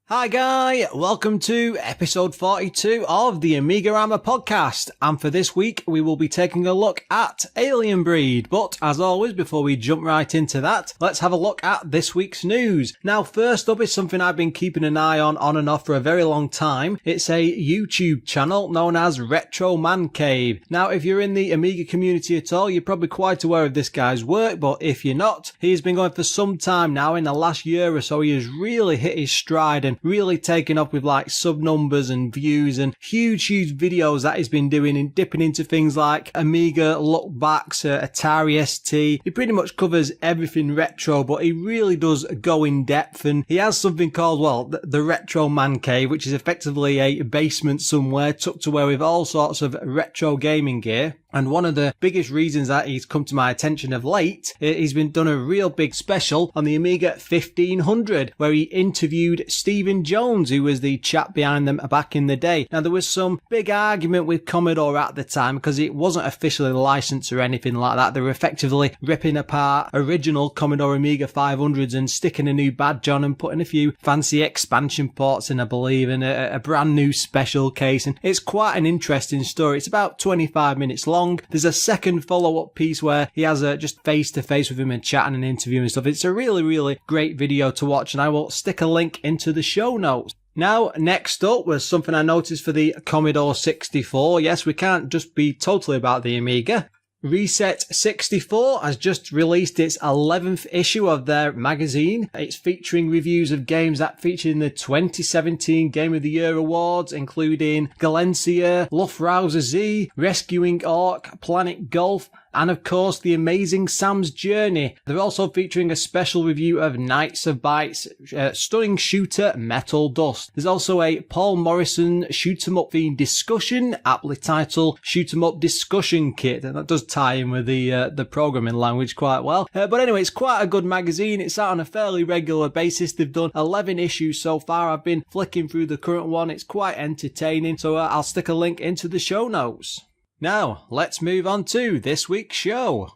Hi Guy, welcome to episode 42 of the AMIGArama podcast, and for this week we will be taking a look at Alien Breed, but as always before we jump right into that, let's have a look at this week's news. Now first up is something I've been keeping an eye on and off for a very long time. It's a YouTube channel known as Retro Man Cave. Now if you're in the Amiga community at all, you're probably quite aware of this guy's work, but if you're not, he's been going for some time now. In the last year or so he has really hit his stride and really taken off with like sub numbers and views and huge videos that he's been doing and dipping into things like Amiga look backs, Atari ST. He pretty much covers everything retro, but he really does go in depth, and he has something called, well, the Retro Man Cave, which is effectively a basement somewhere tucked away with all sorts of retro gaming gear. And one of the biggest reasons that he's come to my attention of late, he's been done a real big special on the Amiga 1500, where he interviewed Stephen Jones, who was the chap behind them back in the day. Now there was some big argument with Commodore at the time because it wasn't officially licensed or anything like that. They were effectively ripping apart original Commodore Amiga 500s and sticking a new badge on and putting a few fancy expansion ports in, I believe, and a brand new special case. And it's quite an interesting story. It's about 25 minutes long. There's a second follow-up piece where he has just face-to-face with him and chatting and interviewing and stuff. It's a really great video to watch, and I will stick a link into the show notes. Now, next up was something I noticed for the Commodore 64. Yes, we can't just be totally about the Amiga. Reset 64 has just released its 11th issue of their magazine. It's featuring reviews of games that featured in the 2017 Game of the Year awards, including Galencia, Lorfarius Z, Rescuing Orc, Planet Golf, and of course the amazing Sam's Journey. They're also featuring a special review of Knights of Bytes, stunning shooter Metal Dust. There's also a Paul Morrison shoot 'em up themed discussion, aptly titled Shoot 'em Up Discussion Kit, and that does tie in with the programming language quite well. But anyway, it's quite a good magazine. It's out on a fairly regular basis. They've done 11 issues so far. I've been flicking through the current one. It's quite entertaining, so I'll stick a link into the show notes. Now, let's move on to this week's show.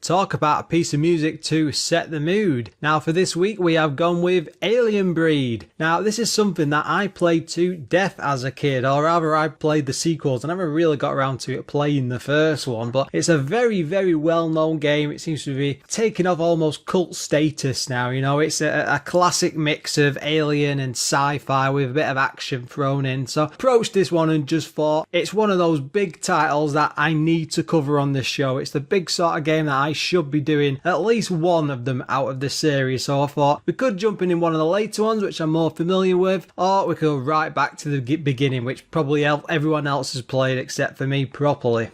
Talk about a piece of music to set the mood. Now for this week we have gone with Alien Breed. Now this is something that I played to death as a kid, or rather I played the sequels. I never really got around to playing the first one, but it's a very well known game. It seems to be taking off almost cult status now, you know. It's a classic mix of alien and sci-fi with a bit of action thrown in. So approached this one and just thought it's one of those big titles that I need to cover on this show. It's the big sort of game that I should be doing at least one of them out of the series, so I thought we could jump in one of the later ones which I'm more familiar with, or we could go right back to the beginning, which probably everyone else has played except for me properly.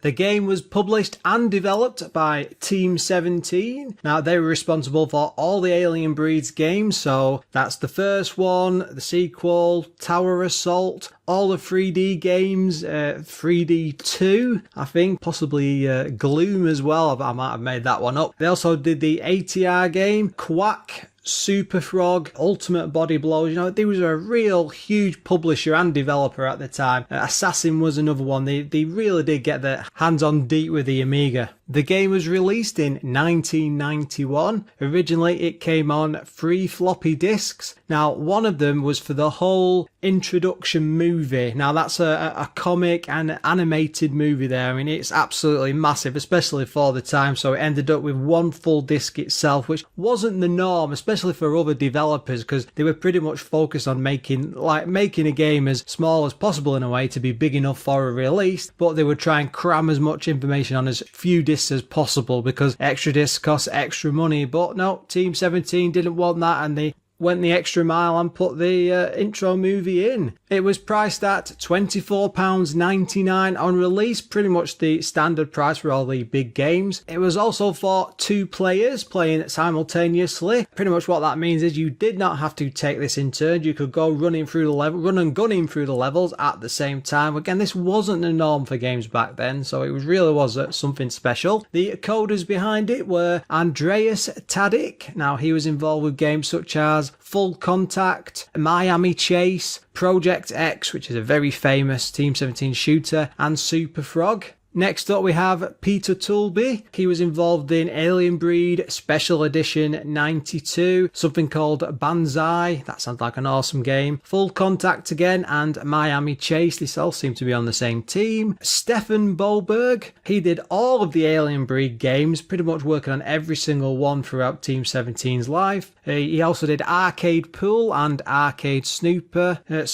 The game was published and developed by Team 17. Now, they were responsible for all the Alien Breeds games, so that's the first one, the sequel, Tower Assault, all the 3D games, 3D 2, I think, possibly Gloom as well. I might have made that one up. They also did the ATR game, Quack, Super Frog, Ultimate Body Blows. You know, they was a real huge publisher and developer at the time. Assassin was another one. They really did get their hands on deep with the Amiga. The game was released in 1991. Originally, it came on 3 floppy disks. Now, one of them was for the whole introduction movie. Now, that's a comic and animated movie there. I mean, it's absolutely massive, especially for the time. So it ended up with 1 full disc itself, which wasn't the norm, especially for other developers, because they were pretty much focused on making a game as small as possible in a way to be big enough for a release, but they would try and cram as much information on as few discs as possible because extra discs cost extra money. But no, Team 17 didn't want that, and they went the extra mile and put the intro movie in. It was priced at £24.99 on release, pretty much the standard price for all the big games. It was also for 2 players playing simultaneously. Pretty much what that means is you did not have to take this in turns. You could go run and gunning through the levels at the same time. Again, this wasn't the norm for games back then, so it really was something special. The coders behind it were Andreas Tadic. Now, he was involved with games such as Full Contact, Miami Chase, Project X, which is a very famous Team 17 shooter, and Super Frog. Next up we have Peter Toolby. He was involved in Alien Breed Special Edition 92, something called Banzai. That sounds like an awesome game. Full Contact again, and Miami Chase. This all seem to be on the same team. Stefan Boberg. He did all of the Alien Breed games, pretty much working on every single one throughout Team 17's life. He also did Arcade Pool and Arcade Snooker. No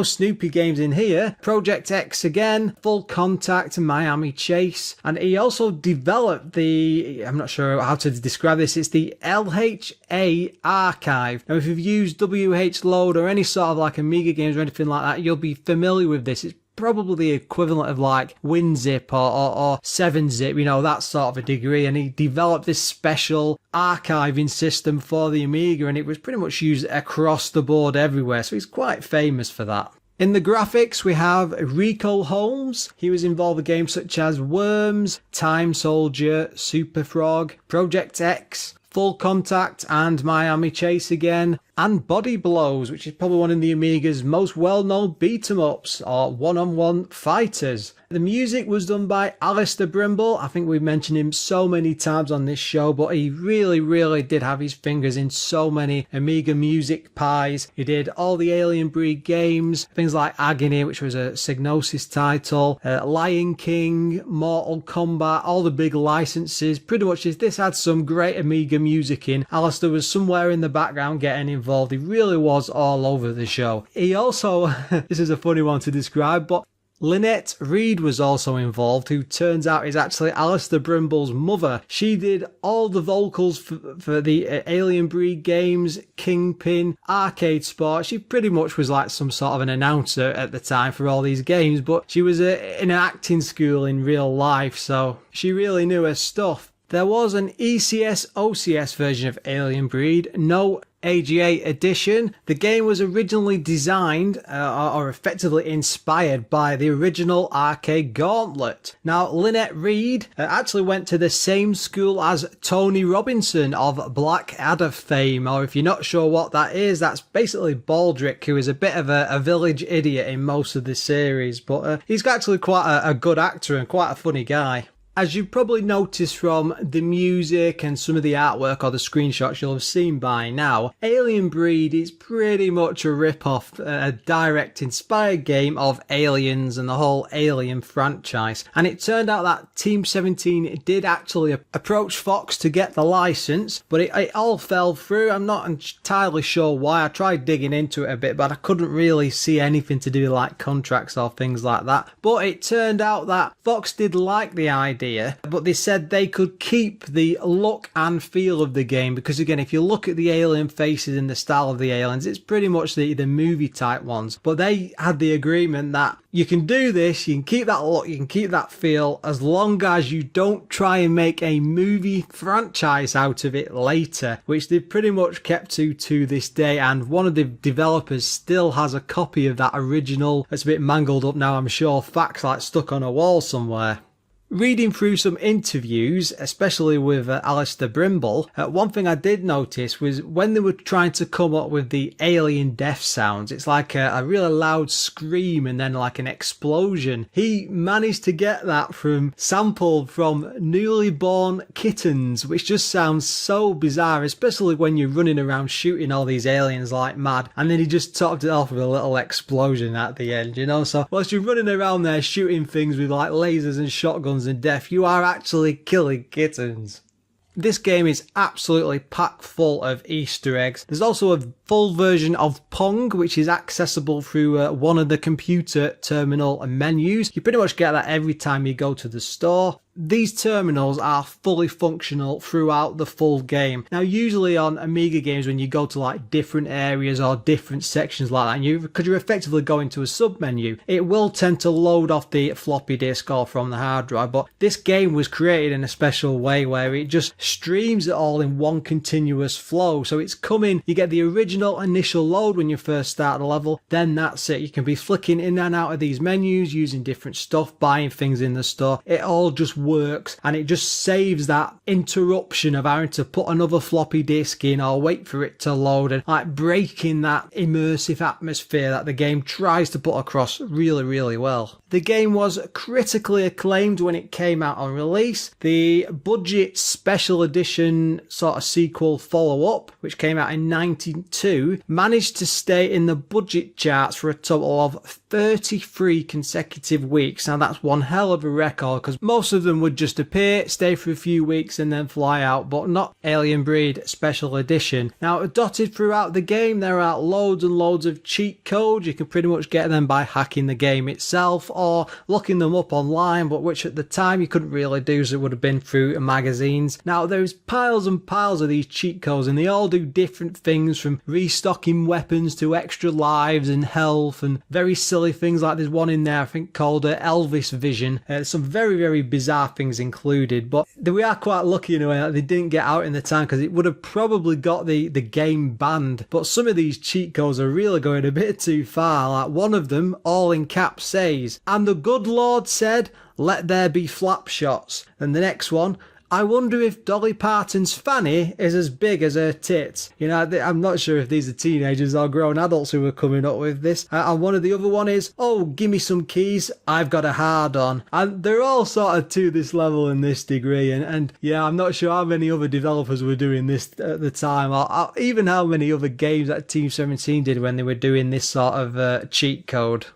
Snoopy games in here. Project X again. Full Contact, Miami Chase, and he also developed I'm not sure how to describe this, it's the LHA archive. Now, if you've used WH Load or any sort of like Amiga games or anything like that, you'll be familiar with this. It's probably the equivalent of like WinZip or 7-Zip, you know, that sort of a degree, and he developed this special archiving system for the Amiga, and it was pretty much used across the board everywhere, so he's quite famous for that. In the graphics, we have Rico Holmes. He was involved with games such as Worms, Time Soldier, Super Frog, Project X, Full Contact, and Miami Chase again, and Body Blows, which is probably one of the Amiga's most well-known beat-em-ups or one-on-one fighters. The music was done by Alistair Brimble. I think we've mentioned him so many times on this show, but he really did have his fingers in so many Amiga music pies. He did all the Alien Breed games, things like Agony, which was a Psygnosis title, Lion King, Mortal Kombat, all the big licenses. Pretty much this had some great Amiga music in. Alistair was somewhere in the background getting involved. He really was all over the show. He also, this is a funny one to describe, but Lynette Reed was also involved, who turns out is actually Alistair Brimble's mother. She did all the vocals for the Alien Breed games, Kingpin, Arcade Sport. She pretty much was like some sort of an announcer at the time for all these games, but she was in an acting school in real life, so she really knew her stuff. There was an ECS-OCS version of Alien Breed, no AGA edition. The game was originally designed or effectively inspired by the original arcade Gauntlet. Now, Lynette Reed actually went to the same school as Tony Robinson of Blackadder fame, or if you're not sure what that is, that's basically Baldrick, who is a bit of a village idiot in most of the series, but he's actually quite a good actor and quite a funny guy. As you've probably noticed from the music and some of the artwork or the screenshots you'll have seen by now, Alien Breed is pretty much a rip-off, a direct inspired game of Aliens and the whole Alien franchise. And it turned out that Team 17 did actually approach Fox to get the license, but it all fell through. I'm not entirely sure why. I tried digging into it a bit, but I couldn't really see anything to do with like contracts or things like that. But it turned out that Fox did like the idea idea, but they said they could keep the look and feel of the game because, again, if you look at the alien faces and the style of the aliens, it's pretty much the movie type ones. But they had the agreement that you can do this, you can keep that look, you can keep that feel, as long as you don't try and make a movie franchise out of it later, which they've pretty much kept to this day. And one of the developers still has a copy of that original. It's a bit mangled up now, I'm sure, fax like stuck on a wall somewhere. Reading through some interviews, especially with Alistair Brimble, one thing I did notice was when they were trying to come up with the alien death sounds, it's like a really loud scream and then like an explosion. He managed to get that sampled from newly born kittens, which just sounds so bizarre, especially when you're running around shooting all these aliens like mad. And then he just topped it off with a little explosion at the end, you know? So whilst you're running around there shooting things with like lasers and shotguns and death, you are actually killing kittens. This game is absolutely packed full of Easter eggs. There's also a full version of Pong, which is accessible through one of the computer terminal menus. You pretty much get that every time you go to the store. These terminals are fully functional throughout the full game. Now, usually on Amiga games, when you go to like different areas or different sections like that, because you're effectively going to a sub-menu, it will tend to load off the floppy disk or from the hard drive. But this game was created in a special way where it just streams it all in one continuous flow. So it's coming, you get the original initial load when you first start the level, then that's it. You can be flicking in and out of these menus, using different stuff, buying things in the store. It all just works, and it just saves that interruption of having to put another floppy disk in or wait for it to load, and like breaking that immersive atmosphere that the game tries to put across really, really well. The game was critically acclaimed when it came out on release. The budget special edition sort of sequel follow-up, which came out in 92, managed to stay in the budget charts for a total of 33 consecutive weeks. Now that's one hell of a record, because most of them would just appear, stay for a few weeks and then fly out, but not Alien Breed Special Edition. Now, dotted throughout the game, there are loads and loads of cheat codes. You can pretty much get them by hacking the game itself or looking them up online, but which at the time you couldn't really do, so it would have been through magazines. Now, there's piles and piles of these cheat codes, and they all do different things, from restocking weapons to extra lives and health and very silly things. Like there's one in there I think called Elvis Vision. Some very, very bizarre things included, but we are quite lucky in a way that they didn't get out in the time, because it would have probably got the game banned. But some of these cheat codes are really going a bit too far. Like one of them, all in caps, says, "And the good Lord said, let there be flap shots." And the next one, "I wonder if Dolly Parton's fanny is as big as her tits." You know, I'm not sure if these are teenagers or grown adults who are coming up with this. And one of the other one is, "Oh, gimme some keys, I've got a hard on." And they're all sort of to this level and this degree. And yeah, I'm not sure how many other developers were doing this at the time, or even how many other games that Team 17 did when they were doing this sort of cheat code.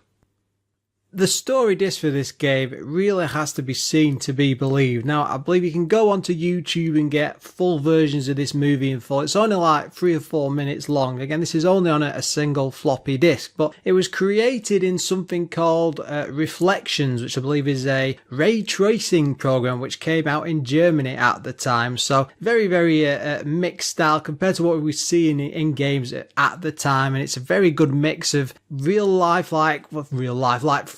The story disc for this game really has to be seen to be believed. Now, I believe you can go onto YouTube and get full versions of this movie in full. It's only like 3 or 4 minutes long. Again, this is only on a single floppy disk, but it was created in something called Reflections, which I believe is a ray tracing program which came out in Germany at the time. So very, very mixed style compared to what we were seeing in games at the time. And it's a very good mix of real life, like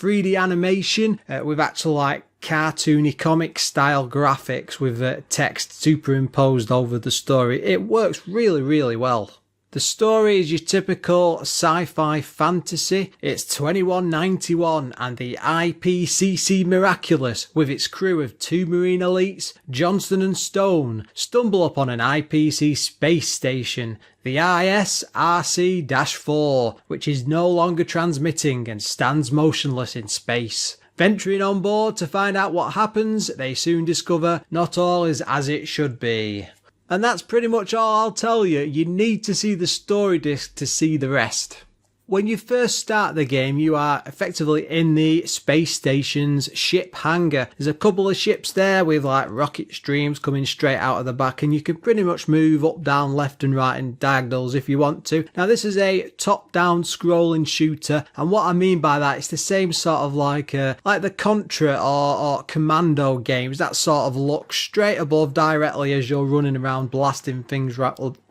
3D animation with actual like cartoony comic style graphics with text superimposed over the story. It works really, really well. The story is your typical sci-fi fantasy. It's 2191 and the IPCC Miraculous, with its crew of 2 Marine elites, Johnston and Stone, stumble upon an IPC space station, the ISRC-4, which is no longer transmitting and stands motionless in space. Venturing on board to find out what happens, they soon discover not all is as it should be. And that's pretty much all I'll tell you. You need to see the story disc to see the rest. When you first start the game, you are effectively in the space station's ship hangar. There's a couple of ships there with like rocket streams coming straight out of the back, and you can pretty much move up, down, left and right in diagonals if you want to. Now this is a top-down scrolling shooter, and what I mean by that, it's the same sort of like the Contra or Commando games, that sort of look straight above directly as you're running around blasting things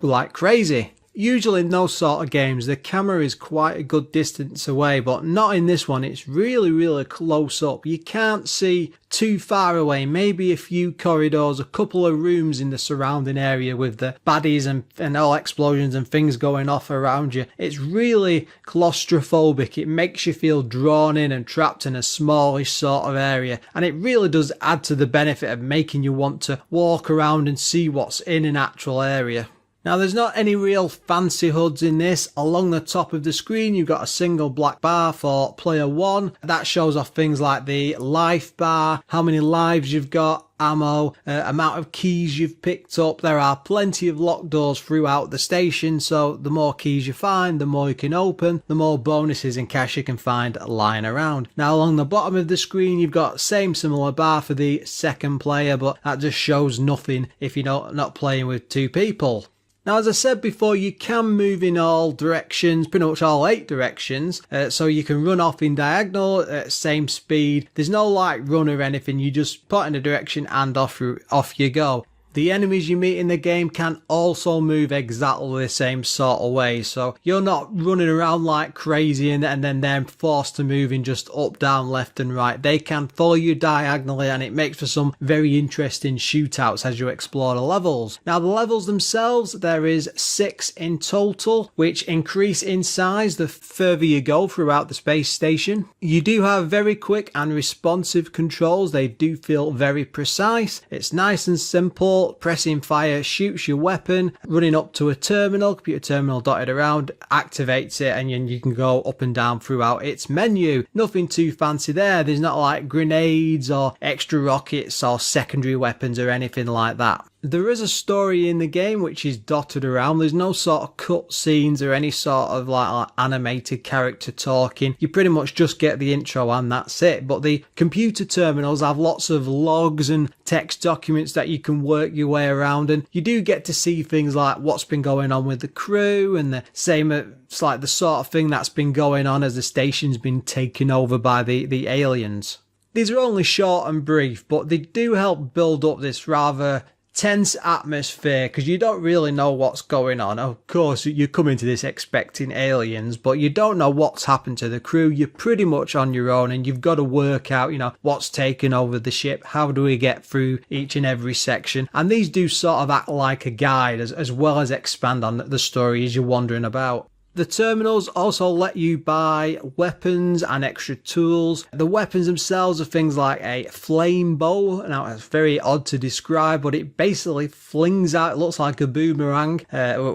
like crazy. Usually in those sort of games, the camera is quite a good distance away, but not in this one. It's really, really close up. You can't see too far away, maybe a few corridors, a couple of rooms in the surrounding area with the baddies and all explosions and things going off around you. It's really claustrophobic. It makes you feel drawn in and trapped in a smallish sort of area, and it really does add to the benefit of making you want to walk around and see what's in an actual area. Now there's not any real fancy HUDs in this. Along the top of the screen you've got a single black bar for player 1. That shows off things like the life bar, how many lives you've got, ammo, amount of keys you've picked up. There are plenty of locked doors throughout the station, so the more keys you find, the more you can open, the more bonuses and cash you can find lying around. Now along the bottom of the screen you've got same similar bar for the second player, but that just shows nothing if you're not playing with two people. Now, as I said before, you can move in all directions, pretty much all 8 directions, so you can run off in diagonal at same speed. There's no like run or anything, you just put in a direction and off you go. The enemies you meet in the game can also move exactly the same sort of way, so you're not running around like crazy and then they're forced to move in just up, down, left and right. They can follow you diagonally, and it makes for some very interesting shootouts as you explore the levels. Now the levels themselves, there is 6 in total, which increase in size the further you go throughout the space station. You do have very quick and responsive controls. They do feel very precise. It's nice and simple. Pressing fire shoots your weapon, running up to a terminal, computer terminal dotted around, activates it, and you can go up and down throughout its menu. Nothing too fancy there. There's not like grenades or extra rockets or secondary weapons or anything like that. There is a story in the game which is dotted around. There's no sort of cut scenes or any sort of like animated character talking. You pretty much just get the intro and that's it. But the computer terminals have lots of logs and text documents that you can work your way around, and you do get to see things like what's been going on with the crew, and the same it's like the sort of thing that's been going on as the station's been taken over by the aliens. These are only short and brief, but they do help build up this rather tense atmosphere because you don't really know what's going on. Of course, you come into this expecting aliens, but you don't know what's happened to the crew. You're pretty much on your own, and you've got to work out, what's taken over the ship. How do we get through each and every section? And these do sort of act like a guide as well as expand on the story as you're wandering about. The terminals also let you buy weapons and extra tools. The weapons themselves are things like a flame bow. Now, it's very odd to describe, but it basically flings out, it looks like a boomerang,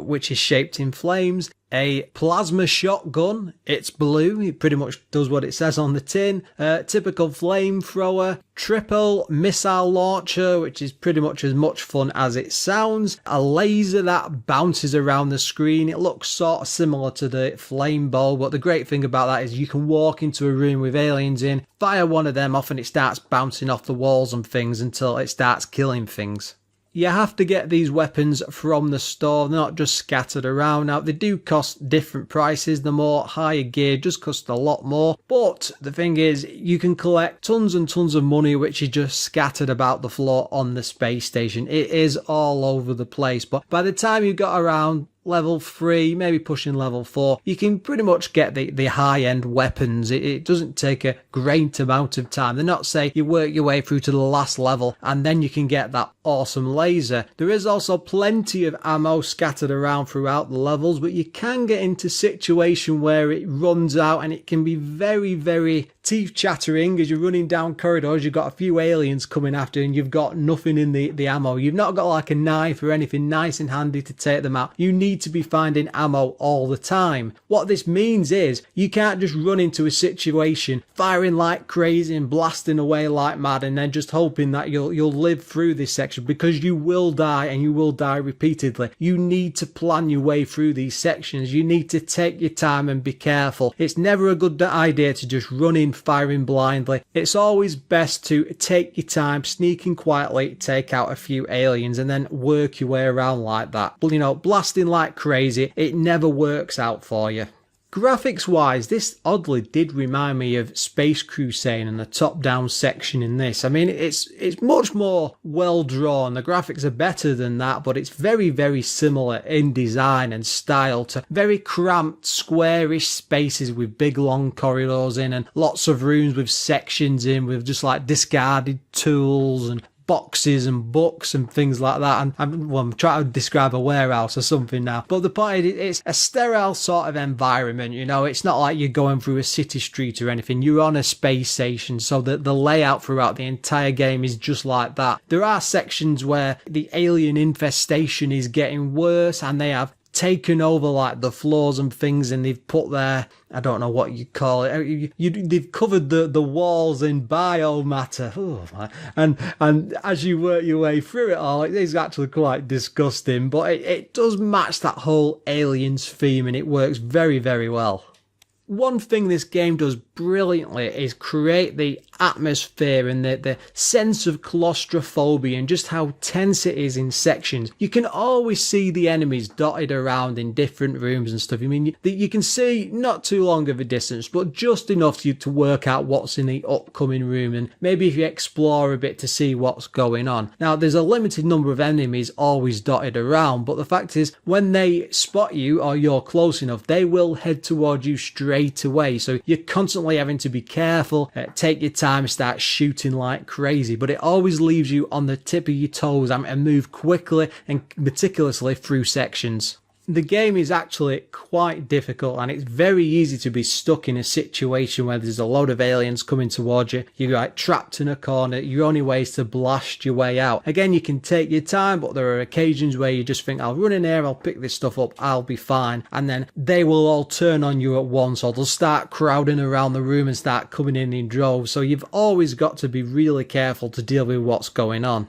which is shaped in flames. A plasma shotgun, it's blue, it pretty much does what it says on the tin. Typical flamethrower, triple missile launcher, which is pretty much as much fun as it sounds. A laser that bounces around the screen. It looks sort of similar to the flame bow, but the great thing about that is you can walk into a room with aliens in, fire one of them off, and it starts bouncing off the walls and things until it starts killing things. You have to get these weapons from the store, they're not just scattered around. Now, they do cost different prices. The more higher gear just cost a lot more. But the thing is, you can collect tons and tons of money which is just scattered about the floor on the space station. It is all over the place. But by the time you got around level 3, maybe pushing level 4, you can pretty much get the high-end weapons. It doesn't take a great amount of time. They're not say you work your way through to the last level and then you can get that awesome laser. There is also plenty of ammo scattered around throughout the levels, but you can get into a situation where it runs out, and it can be very, very teeth-chattering as you're running down corridors. You've got a few aliens coming after and you've got nothing in the ammo. You've not got like a knife or anything nice and handy to take them out. You need need to be finding ammo all the time. What this means is you can't just run into a situation firing like crazy and blasting away like mad and then just hoping that you'll live through this section, because you will die, and you will die repeatedly. You need to plan your way through these sections. You need to take your time and be careful. It's never a good idea to just run in firing blindly. It's always best to take your time, sneak in quietly, take out a few aliens, and then work your way around like that. But, blasting like crazy, it never works out for you. Graphics wise, this oddly did remind me of Space Crusade and the top-down section in this. I mean, it's much more well drawn. The graphics are better than that, but it's very, very similar in design and style to very cramped, squarish spaces with big long corridors in and lots of rooms with sections in with just like discarded tools and boxes and books and things like that. And I'm trying to describe a warehouse or something now, but the point is, it's a sterile sort of environment. It's not like you're going through a city street or anything. You're on a space station, so that the layout throughout the entire game is just like that. There are sections where the alien infestation is getting worse, and they have taken over like the floors and things, and they've put their, I don't know what you call it, they've covered the walls in biomatter. And as you work your way through it all, it is actually quite disgusting, but it does match that whole aliens theme, and it works very, very well. One thing this game does brilliantly is create the atmosphere and the sense of claustrophobia and just how tense it is in sections. You can always see the enemies dotted around in different rooms and stuff. I mean, you can see not too long of a distance, but just enough to work out what's in the upcoming room, and maybe if you explore a bit to see what's going on. Now, there's a limited number of enemies always dotted around, but the fact is, when they spot you or you're close enough, they will head towards you straight away. So you're constantly having to be careful, take your time, start shooting like crazy, but it always leaves you on the tip of your toes and move quickly and meticulously through sections. The game is actually quite difficult, and it's very easy to be stuck in a situation where there's a load of aliens coming towards you. You're like trapped in a corner. Your only way is to blast your way out. Again, you can take your time, but there are occasions where you just think, I'll run in here, I'll pick this stuff up, I'll be fine. And then they will all turn on you at once, or they'll start crowding around the room and start coming in droves. So you've always got to be really careful to deal with what's going on.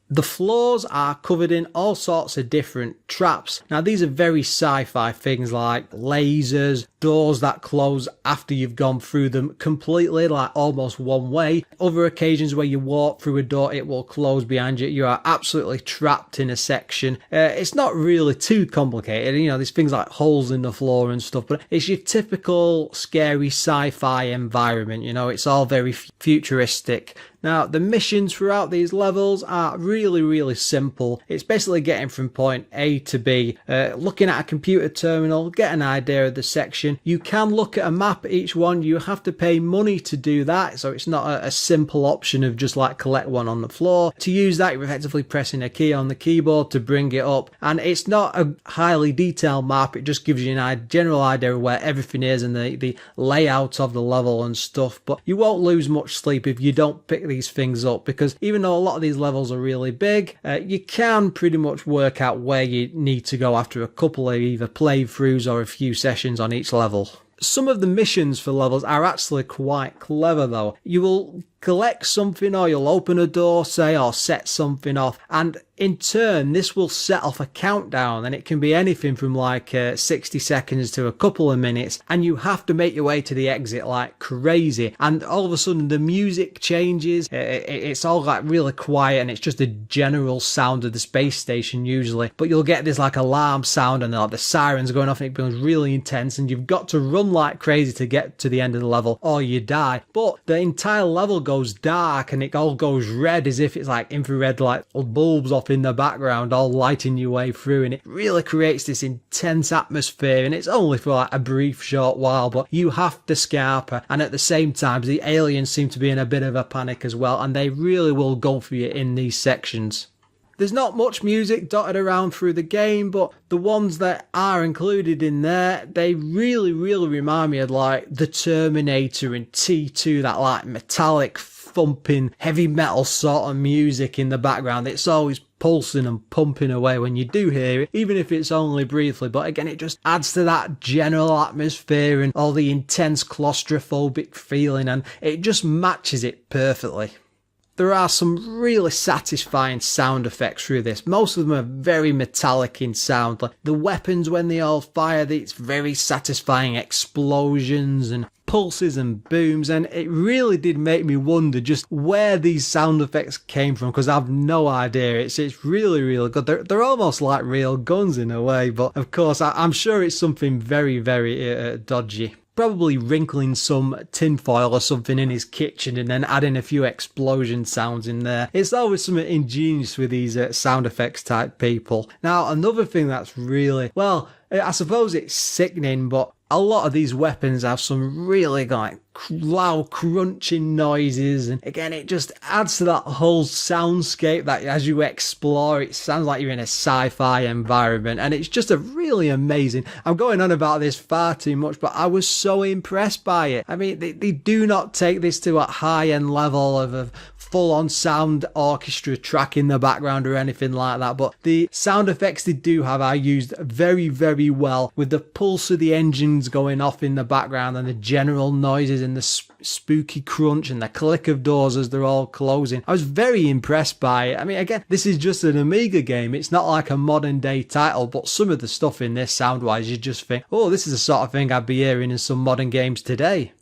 The floors are covered in all sorts of different traps. Now, these are very sci-fi things like lasers, doors that close after you've gone through them completely, like almost one way. Other occasions where you walk through a door, it will close behind you. You are absolutely trapped in a section. It's not really too complicated. There's things like holes in the floor and stuff, but it's your typical scary sci-fi environment. It's all very futuristic. Now, the missions throughout these levels are really, really simple. It's basically getting from point A to B, looking at a computer terminal, get an idea of the section. You can look at a map at each one. You have to pay money to do that, so it's not a simple option of just like collect one on the floor. To use that, you're effectively pressing a key on the keyboard to bring it up, and it's not a highly detailed map. It just gives you a general idea of where everything is and the layout of the level and stuff, but you won't lose much sleep if you don't pick these things up, because even though a lot of these levels are really big, you can pretty much work out where you need to go after a couple of either playthroughs or a few sessions on each level. Some of the missions for levels are actually quite clever though. You will collect something, or you'll open a door, say, or set something off, and in turn this will set off a countdown, and it can be anything from like 60 seconds to a couple of minutes, and you have to make your way to the exit like crazy, and all of a sudden the music changes. It's all like really quiet, and it's just the general sound of the space station usually, but you'll get this like alarm sound, and like the sirens going off, and it becomes really intense, and you've got to run like crazy to get to the end of the level or you die. But the entire level goes dark, and it all goes red as if it's like infrared like bulbs off in the background all lighting your way through, and it really creates this intense atmosphere, and it's only for like a brief short while, but you have to scarper. And at the same time, the aliens seem to be in a bit of a panic as well, and they really will go for you in these sections. There's not much music dotted around through the game, but the ones that are included in there, they really, really remind me of like the Terminator and T2, that like metallic thumping heavy metal sort of music in the background. It's always pulsing and pumping away when you do hear it, even if it's only briefly. But again, it just adds to that general atmosphere and all the intense claustrophobic feeling, and it just matches it perfectly. There are some really satisfying sound effects through this. Most of them are very metallic in sound. Like the weapons, when they all fire, it's very satisfying explosions and pulses and booms, and it really did make me wonder just where these sound effects came from, because I've no idea. It's really, really good. They're almost like real guns in a way, but of course I'm sure it's something very, very dodgy. Probably wrinkling some tinfoil or something in his kitchen and then adding a few explosion sounds in there. It's always something ingenious with these sound effects type people. Now, another thing that's really, well, I suppose it's sickening, but a lot of these weapons have some really like loud crunching noises, and again it just adds to that whole soundscape that as you explore it sounds like you're in a sci-fi environment, and it's just a really amazing. I'm going on about this far too much, but I was so impressed by it. I mean, they do not take this to a high-end level of a full-on sound orchestra track in the background or anything like that, but the sound effects they do have are used very, very well, with the pulse of the engines going off in the background and the general noises and the spooky crunch and the click of doors as they're all closing. I was very impressed by it. I mean, again, this is just an Amiga game. It's not like a modern day title, but some of the stuff in this sound-wise, you just think, oh, this is the sort of thing I'd be hearing in some modern games today.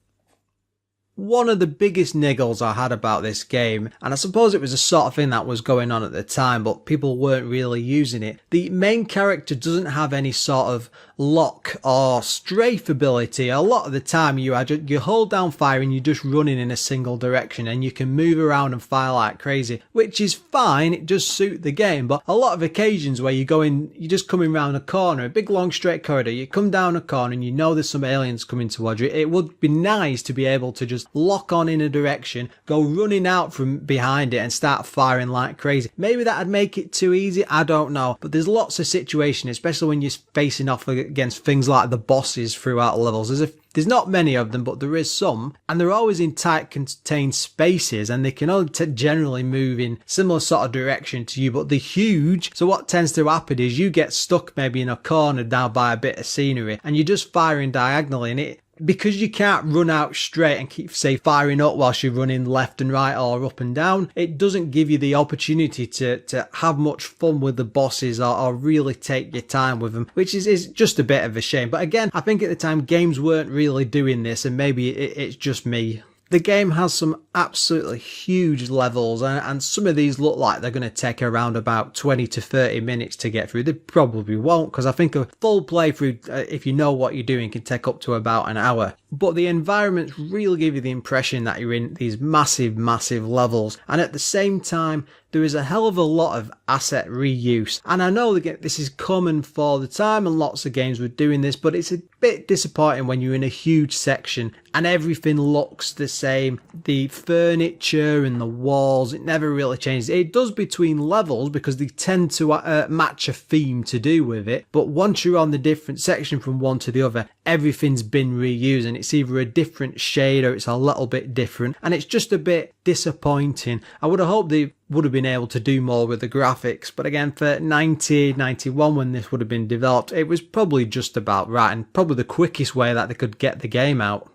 One of the biggest niggles I had about this game, and I suppose it was the sort of thing that was going on at the time, but people weren't really using it. The main character doesn't have any sort of lock or strafe ability. A lot of the time you hold down fire and you're just running in a single direction, and you can move around and fire like crazy, which is fine. It does suit the game, but a lot of occasions where you're just coming around a corner, a big long straight corridor, you come down a corner and you know there's some aliens coming towards you. It would be nice to be able to just lock on in a direction, go running out from behind it and start firing like crazy. Maybe that'd make it too easy, I don't know, but there's lots of situations, especially when you're facing off against things like the bosses throughout levels. There's not many of them, but there is some, and they're always in tight contained spaces, and they can only generally move in similar sort of direction to you, but they're huge. So what tends to happen is you get stuck maybe in a corner down by a bit of scenery, and you're just firing diagonally, and because you can't run out straight and keep, say, firing up whilst you're running left and right or up and down, it doesn't give you the opportunity to have much fun with the bosses or really take your time with them, which is just a bit of a shame. But again, I think at the time games weren't really doing this, and maybe it's just me. The game has some absolutely huge levels, and some of these look like they're going to take around about 20 to 30 minutes to get through. They probably won't, because I think a full playthrough, if you know what you're doing, can take up to about an hour. But the environments really give you the impression that you're in these massive, massive levels, and at the same time, there is a hell of a lot of asset reuse. And I know that this is common for the time, and lots of games were doing this, but it's a bit disappointing when you're in a huge section and everything looks the same. The furniture and the walls, it never really changes. It does between levels because they tend to match a theme to do with it, but once you're on the different section from one to the other, everything's been reused, and it's either a different shade or it's a little bit different, and it's just a bit disappointing. I would have hoped they would have been able to do more with the graphics, but again, for 91 when this would have been developed, it was probably just about right, and probably the quickest way that they could get the game out.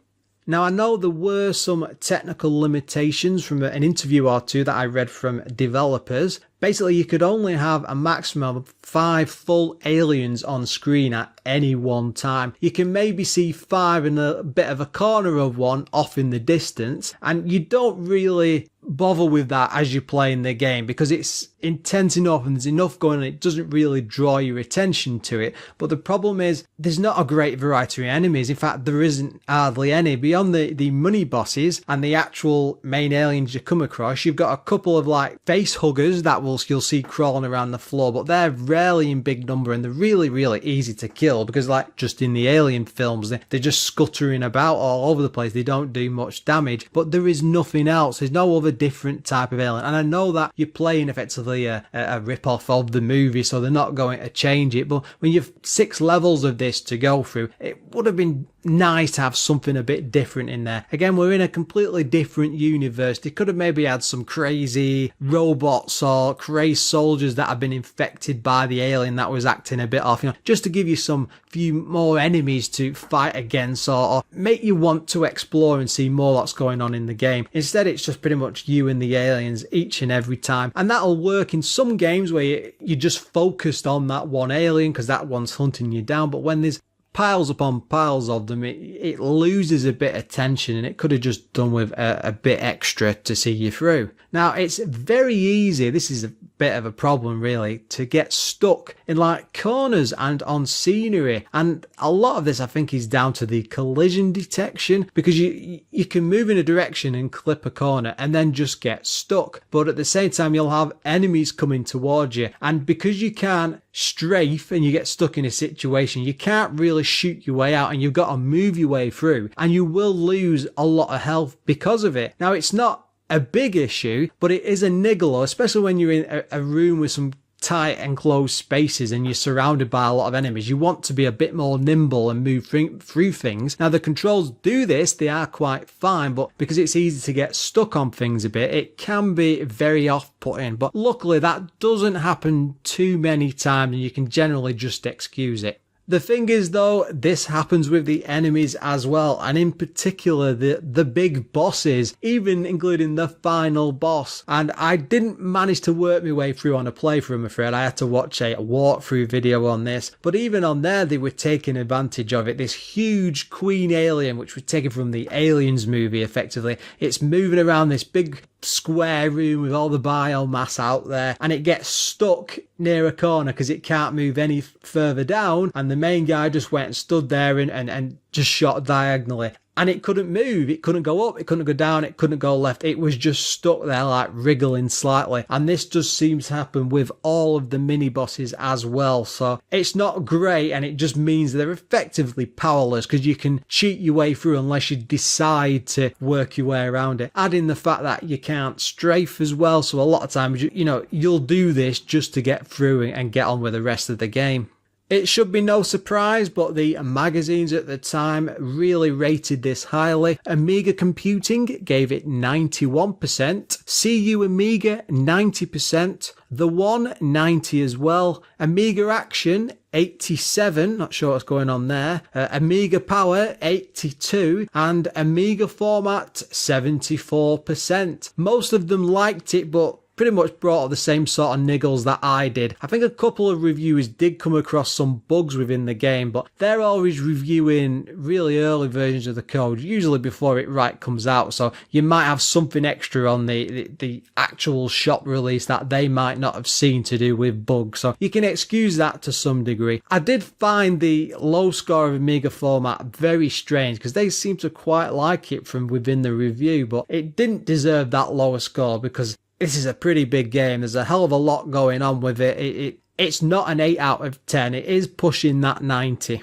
Now, I know there were some technical limitations from an interview or two that I read from developers. Basically, you could only have a maximum of 5 full aliens on screen at any one time. You can maybe see 5 in a bit of a corner of one off in the distance, and you don't really bother with that as you're playing the game because it's intense enough and there's enough going on. It doesn't really draw your attention to it. But the problem is there's not a great variety of enemies. In fact, there isn't hardly any. Beyond the money bosses and the actual main aliens you come across, you've got a couple of like face huggers that will you'll see crawling around the floor, but they're rarely in big number, and they're really, really easy to kill because, like just in the Alien films, they're just scuttering about all over the place. They don't do much damage, but there is nothing else. There's no other different type of alien. And I know that you're playing effectively a rip-off of the movie, so they're not going to change it. But when you've 6 levels of this to go through, it would have been nice to have something a bit different in there. Again, we're in a completely different universe. They could have maybe had some crazy robots or crazy soldiers that have been infected by the alien that was acting a bit off, just to give you some few more enemies to fight against, or make you want to explore and see more what's going on in the game. Instead, it's just pretty much you and the aliens each and every time. And that'll work in some games where you're just focused on that one alien because that one's hunting you down. But when there's piles upon piles of them, it loses a bit of tension, and it could have just done with a bit extra to see you through. Now, it's very easy, this is a bit of a problem really, to get stuck in like corners and on scenery, and a lot of this I think is down to the collision detection, because you can move in a direction and clip a corner and then just get stuck, but at the same time you'll have enemies coming towards you, and because you can't strafe and you get stuck in a situation, you can't really shoot your way out, and you've got to move your way through, and you will lose a lot of health because of it. Now, it's not a big issue, but it is a niggle, especially when you're in a room with some tight enclosed spaces and you're surrounded by a lot of enemies. You want to be a bit more nimble and move through things. Now, the controls do this, they are quite fine, but because it's easy to get stuck on things a bit, it can be very off-putting. But luckily that doesn't happen too many times, and you can generally just excuse it. The thing is though, this happens with the enemies as well, and in particular the big bosses, even including the final boss. And I didn't manage to work my way through on a playthrough, I'm afraid. I had to watch a walkthrough video on this, but even on there they were taking advantage of it. This huge queen alien, which was taken from the Aliens movie effectively, it's moving around this big square room with all the biomass out there, and it gets stuck near a corner because it can't move any further down, and the main guy just went and stood there and just shot diagonally, and it couldn't move, it couldn't go up, it couldn't go down, it couldn't go left, it was just stuck there like wriggling slightly. And this just seems to happen with all of the mini bosses as well, so it's not great, and it just means they're effectively powerless because you can cheat your way through unless you decide to work your way around it. Add in the fact that you can't strafe as well, so a lot of times you'll do this just to get through and get on with the rest of the game. It should be no surprise, but the magazines at the time really rated this highly. Amiga Computing gave it 91%, CU Amiga 90%, The One 90 as well, Amiga Action 87, not sure what's going on there, Amiga Power 82, and Amiga Format 74%. Most of them liked it, but pretty much brought up the same sort of niggles that I did. I think a couple of reviewers did come across some bugs within the game, but they're always reviewing really early versions of the code, usually before it comes out, so you might have something extra on the actual shop release that they might not have seen to do with bugs, so you can excuse that to some degree. I did find the low score of Amiga Format very strange, because they seem to quite like it from within the review, but it didn't deserve that lower score because this is a pretty big game. There's a hell of a lot going on with it. It's not an 8 out of 10. It is pushing that 90.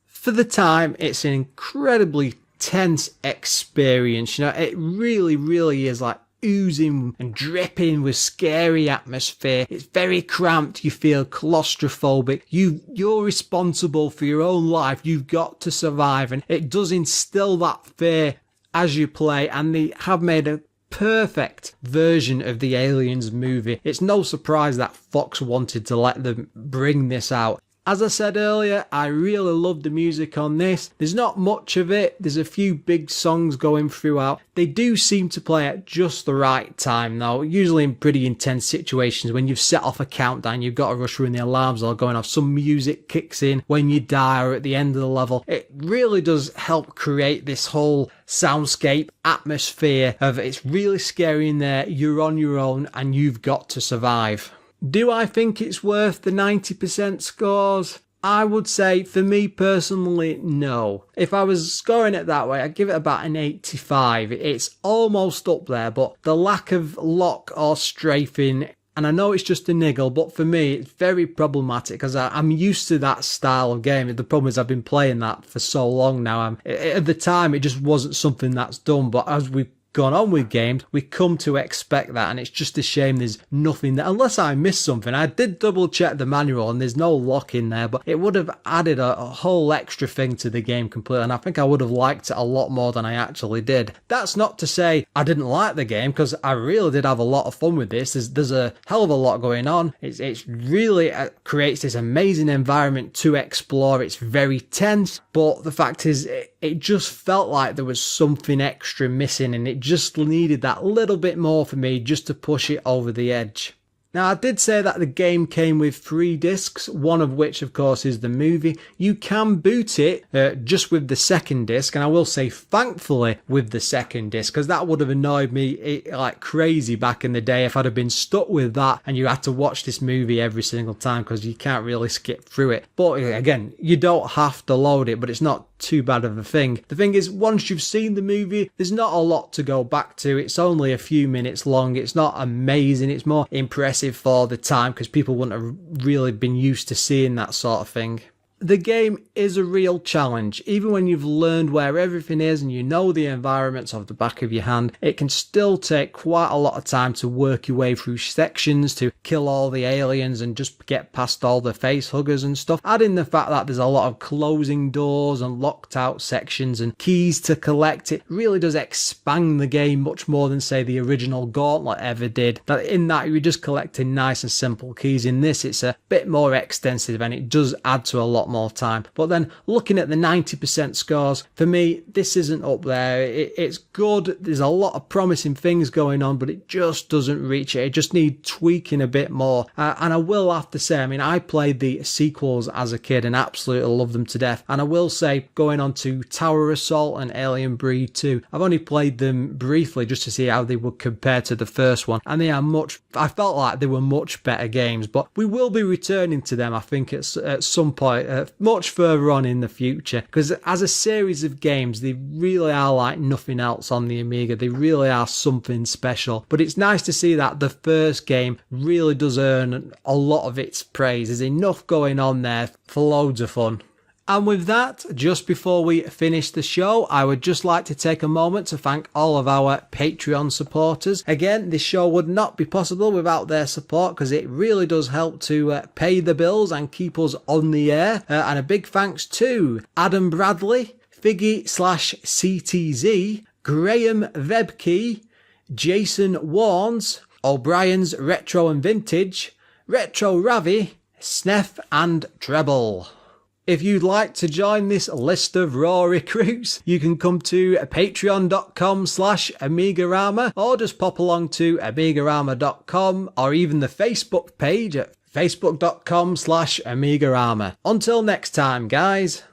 For the time, it's an incredibly tense experience. It really, really is like oozing and dripping with scary atmosphere. It's very cramped. You feel claustrophobic. You're responsible for your own life. You've got to survive. And it does instill that fear as you play. And they have made a perfect version of the Aliens movie. It's no surprise that Fox wanted to let them bring this out. As I said earlier, I really love the music on this. There's not much of it. There's a few big songs going throughout. They do seem to play at just the right time though, usually in pretty intense situations. When you've set off a countdown, you've got to rush through and the alarms are going off. Some music kicks in when you die or at the end of the level. It really does help create this whole soundscape atmosphere of it's really scary in there, you're on your own and you've got to survive. Do I think it's worth the 90% scores? I would say, for me personally, no. If I was scoring it that way, I'd give it about an 85. It's almost up there, but the lack of lock or strafing And I know it's just a niggle, but for me, it's very problematic because I'm used to that style of game. The problem is I've been playing that for so long now. At the time, it just wasn't something that's done. But as we've gone on with games, we come to expect that, and it's just a shame there's nothing there. Unless I missed something. I did double check the manual and there's no lock in there, but it would have added a whole extra thing to the game completely, and I think I would have liked it a lot more than I actually did. That's not to say I didn't like the game, because I really did have a lot of fun with this. There's a hell of a lot going on. It's really creates this amazing environment to explore. It's very tense, but the fact is it just felt like there was something extra missing, and it just needed that little bit more for me just to push it over the edge. Now, I did say that the game came with 3 discs, one of which, of course, is the movie. You can boot it just with the second disc, and I will say, thankfully, with the second disc, because that would have annoyed me like crazy back in the day if I'd have been stuck with that and you had to watch this movie every single time, because you can't really skip through it. But again, you don't have to load it, but it's not too bad of a thing. The thing is, once you've seen the movie, there's not a lot to go back to. It's only a few minutes long. It's not amazing. It's more impressive for the time, because people wouldn't have really been used to seeing that sort of thing. The game is a real challenge. Even when you've learned where everything is and you know the environments off the back of your hand, it can still take quite a lot of time to work your way through sections, to kill all the aliens and just get past all the face huggers and stuff. Add in the fact that there's a lot of closing doors and locked out sections and keys to collect. It really does expand the game much more than, say, the original Gauntlet ever did. That in that you're just collecting nice and simple keys. In this, it's a bit more extensive, and it does add to a lot more time. But then looking at the 90% scores, for me, this isn't up there. It's good. There's a lot of promising things going on, but it just doesn't reach it. It just needs tweaking a bit more. And I will have to say, I mean, I played the sequels as a kid and absolutely loved them to death. And I will say, going on to Tower Assault and Alien Breed 2, I've only played them briefly just to see how they would compare to the first one. And they are I felt like they were much better games, but we will be returning to them, I think, at some point, much further on in the future, because as a series of games, they really are like nothing else on the Amiga. They really are something special. But it's nice to see that the first game really does earn a lot of its praise. There's enough going on there for loads of fun. And with that, just before we finish the show, I would just like to take a moment to thank all of our Patreon supporters. Again, this show would not be possible without their support, because it really does help to pay the bills and keep us on the air. And a big thanks to Adam Bradley, Figgy/CTZ, Graham Vebke, Jason Warnes, O'Brien's Retro and Vintage, Retro Ravi, Sneff and Treble. If you'd like to join this list of raw recruits, you can come to patreon.com/AMIGArama, or just pop along to AMIGArama.com, or even the Facebook page at facebook.com/AMIGArama. Until next time, guys.